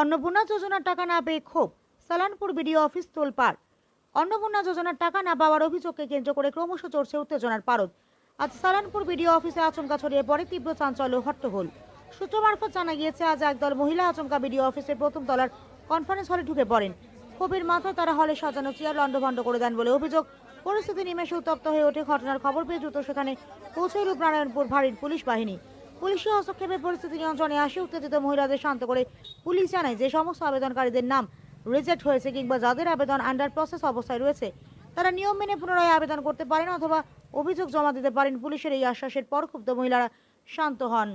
অন্নপূর্ণা যোজনার টাকা না পেয়ে ক্ষোভ, সালানপুর বিডিও অফিস তোলপাড়। অন্নপূর্ণা যোজনার টাকা না পাওয়ার অভিযোগকে কেন্দ্র করে ক্রমশ চড়ছে উত্তেজনার পারদ। আজ সালানপুর বিডিও অফিসে আচমকা ছড়িয়ে পড়ে তীব্র চাঞ্চল্য হট্টগোল। সূত্র মারফত জানা গিয়েছে, আজ একদল মহিলা আচমকা বিডিও অফিসের প্রথম তলার কনফারেন্স হলে ঢুকে পড়েন। ক্ষোভের মাথায় তারা হলে সাজানো চেয়ার লণ্ডভণ্ড করে দেন বলে অভিযোগ। পরিস্থিতি নিমেষে উত্তপ্ত হয়ে ওঠে। ঘটনার খবর পেয়ে দ্রুত সেখানে পৌঁছল রূপনারায়ণপুর ফাঁড়ির পুলিশ বাহিনী। পুলিশি হস্তক্ষেপে পরিস্থিতি নিয়ন্ত্রণে আসে। উত্তেজিত মহিলাদের শান্ত করে পুলিশ জানায় যে সমস্ত আবেদনকারীদের নাম রিজেক্ট হয়েছে কিংবা যাদের আবেদন আন্ডার প্রসেস অবস্থায় রয়েছে তারা নিয়ম মেনে পুনরায় আবেদন করতে পারেন অথবা অভিযোগ জমা দিতে পারেন। পুলিশের এই আশ্বাসের পর ক্ষুব্ধ মহিলারা শান্ত হন।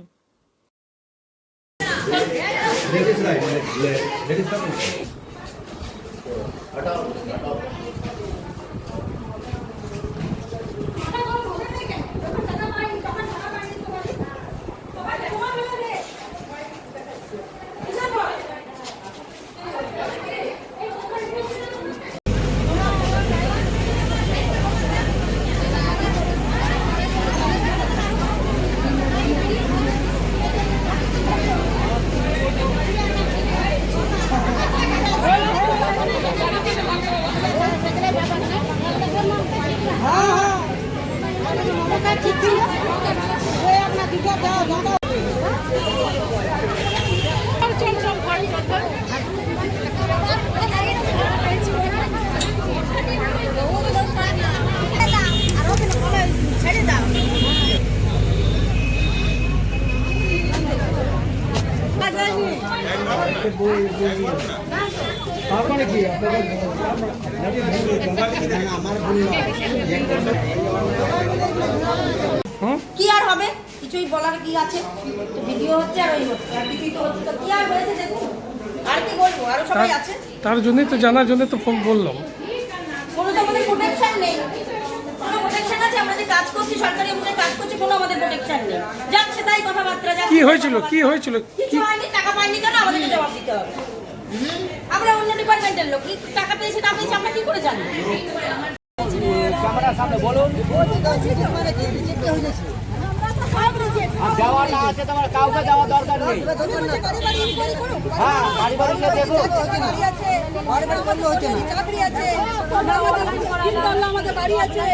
কি আর হবে, কিছুই বলার কি আছে? তো ভিডিও হচ্ছে আর ওই হচ্ছে, আর কিছুই তো হচ্ছে, তো কি আর হয়েছে দেখুন। আর কি বলবো, আরো সবাই আছে। তার জন্যই তো জানার জন্য তো ফোন বললাম। কোনো তো আমাদের প্রোটেকশন নেই। কোনো প্রোটেকশন আছে? আমরা যে কাজ করছি, সরকারি অফিসে কাজ করছি, কোনো আমাদের প্রোটেকশন নেই। যাচ্ছে তাই কথাবার্তা যাচ্ছে। কি হয়েছিল? কি হয়েছিল? কিছু হয়নি, টাকা পাইনি কেন আমাদেরকে জবাব দিতে হবে? আমরা অন্য ডিপার্টমেন্টের লোক, কি টাকা পেয়েছি না পেয়েছি আমরা কি করে জানি? ক্যামেরার সামনে বলুন। যাওয়া না আছে তোমার, কাউকে যাওয়া দরকার নেই। হ্যাঁ, বাড়ি বাড়ি গিয়ে দেখুন। আমাদের বাড়ি আছে,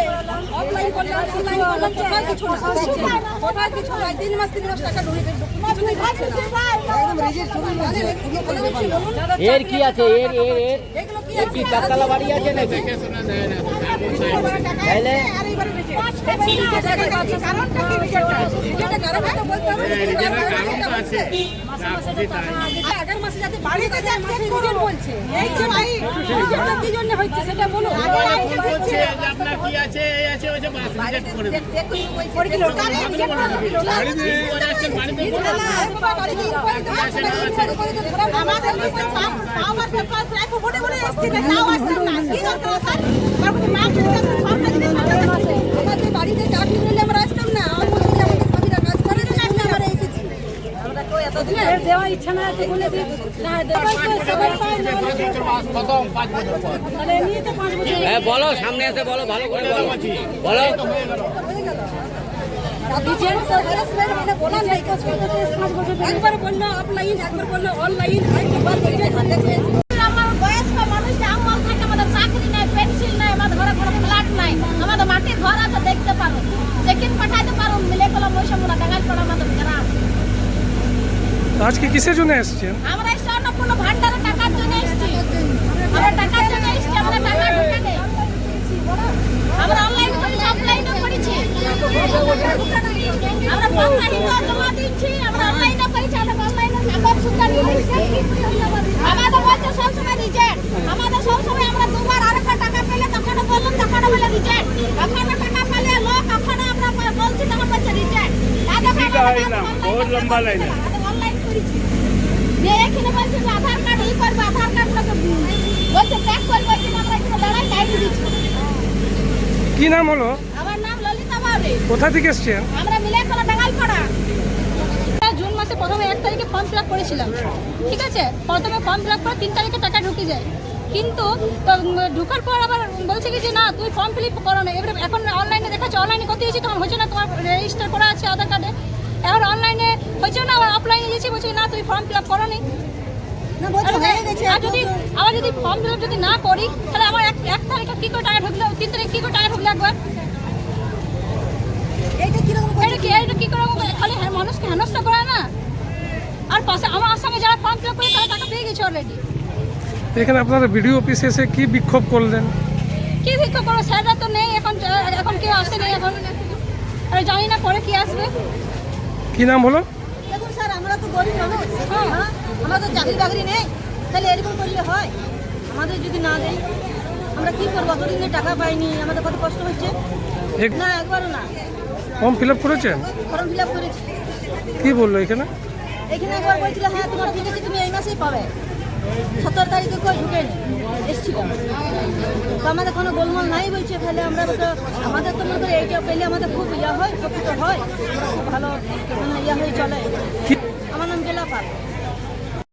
অফলাইন করলে অনলাইন করলে টোটাল কিছু না, টোটাল কিছু না। 3 মাস 3 মাস টাকা ঢুকে এর কি আছে? এর কি চারতলা বাড়ি আছে নাকি? তাহলে আগের মাসে যাতে বাড়িতে বলছে কি জন্য হচ্ছে সেটা বলো। আপনার কি আছে? এই আছে, ওই যে মাছ রিজেক্ট করে দিন। আমাদের বাড়িতে চাকরি করলে আমরা আসতাম না। কাজ করে আমরা এসেছি। আমরা তো এতদিন দেওয়ার ইচ্ছা না আছে বলে বলো, সামনে এসে বলো, ভালো করে বলো। বলো একবার বললো অফলাইন, একবার বললো অনলাইন। আমার বয়স্ক মানুষ আমার থাকে, আমাদের চাকরি নাই, পেন্সিল নাই, আমাদের ঘরে কোনো ফ্ল্যাট নাই, আমাদের মাটির ঘর আছে, দেখতে পারো, চেকিং পাঠাইতে পারো, মিলে কলম ওই সময় টাকা পড়া আমাদের গ্রাম। আজকে কিসের জন্য এসেছেন? আমরা এসে অন্নপূর্ণ ভান্ডারের টাকার জন্য এসেছি। আমরা টাকার জন্য এসেছি, আমরা টাকা ঢুকে নেই। আমরা অনলাইন করেছি, অফলাইনও করেছি, আমরা পঞ্চায়েত জমা দিচ্ছি, আমরা অনলাইনে করেছি, আমরা অনলাইনে কাগজ সুন্দর আমাদের বলছে সবসময় রিজেক্ট। আমাদের সবসময় আমরা দুবার আরেকবার টাকা পেলে তখন বললাম, তখন বলে রিজেক্ট। তখন টাকা পেলে লোক, তখন আমরা বলছি, তখন বলছে রিজেক্ট। বহুত লম্বা লাইন অনলাইন করেছি। এখানে বলছে যে আধার কার্ড ই করবে, আধার কার্ড বলছে চেক করবে, আমরা এখানে দাঁড়াই লাইনে দিচ্ছি। কি নাম হলো? আমার নাম ললিতা বাউরি। কোথা থেকে এসেছেন? আমরা মিলে কলা বেঙ্গালপাড়া। জুন মাসে প্রথমে 1 তারিখে ফর্ম ফিল আপ করেছিলাম, ঠিক আছে। প্রথমে ফর্ম ফিল আপ করে 3 তারিখে টাকা ঢুকে যায়, কিন্তু ঢুকার পর আবার বলছে কি যে না তুই ফর্ম ফিল আপ করো না। এবারে এখন অনলাইনে দেখাচ্ছে, অনলাইনে করতে গেছি তখন হচ্ছে না, তোমার রেজিস্টার করা আছে আধার কার্ডে। এখন অনলাইনে হচ্ছে না, আবার অফলাইনে গেছি, বলছি না তুই ফর্ম ফিল আপ করো নি। আর যদি আবার যদি ফর্ম ফিল যদি না করি তাহলে আমার এক তারিখে কি করে টাকা ঢুকলো 3 তারিখে কি করে টাকা ঢুকলো একবার এটা কি করে খালি মানুষকে হেনস্থা করে না আর পাশে আমার সঙ্গে যারা ফর্ম ফিল করে তারা টাকা পেয়ে গেছে অলরেডি। এখানে আপনারা বিডিও অফিসে এসে কি বিক্ষোভ করলেন? কি ভিক্ষা করো স্যাররা তো নেই এখন কেউ আসেনি এখন আর জানি না পরে কি আসবে। কি নাম হলো? দেখুন স্যার আমরা তো গরিব মানুষ, হ্যাঁ আমরা তো চাকরি বাকরি নেই, তাহলে এরকম করলে হয়? আমাদের যদি না দেয় আমরা কি করবো? অতদিন ধরে টাকা পাইনি, আমাদের কত কষ্ট হচ্ছে। না একবারও না। ফর্ম ফিল আপ করেছেন? ফর্ম ফিল আপ করেছি। কি বললো এখানে? এখানে একবার বলছিল হ্যাঁ তোমার ঠিক আছে তুমি এই মাসেই পাবে, 17 তারিখে কই ঢুকেনি এসেছিল, তো আমাদের কোনো গোলমাল নাই বলছে। তাহলে আমরা তো আমাদের তো মনে করি এইটা পেলে আমাদের খুব ইয়া হয়, উপকৃত হয়, খুব ভালো মানে ইয়া হয়ে চলে। কি আমার নাম জেলা পাল।